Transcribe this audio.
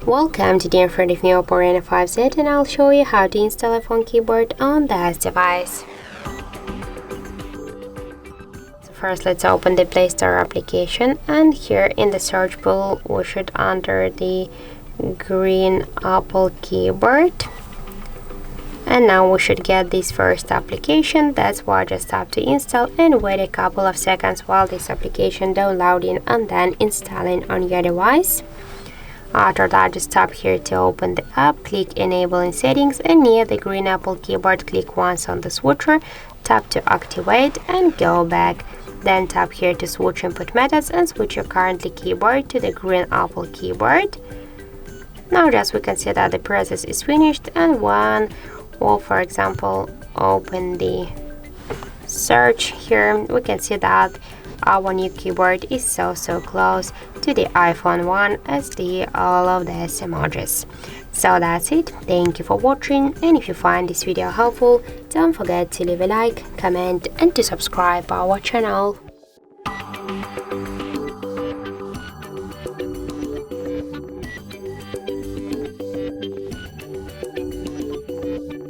Welcome to the informative new OPPO Reno 5Z, and I'll show you how to install iPhone keyboard on this device. So first, let's open the Play Store application, and here in the search pool we should enter the green Apple keyboard. And now we should get this first application. That's why just tap to install and wait a couple of seconds while this application downloading and then installing on your device. After that, just tap here to open the app, click enable in settings, and near the green Apple keyboard click once on the switcher, tap to activate and go back. Then tap here to switch input methods and switch your currently keyboard to the green Apple keyboard. Now just we can see that the process is finished, and when we'll, for example, open the search here, we can see that our new keyboard is so close to the iPhone one as all of these emojis. So that's it. Thank you for watching, and if you find this video helpful, don't forget to leave a like, comment and to subscribe our channel.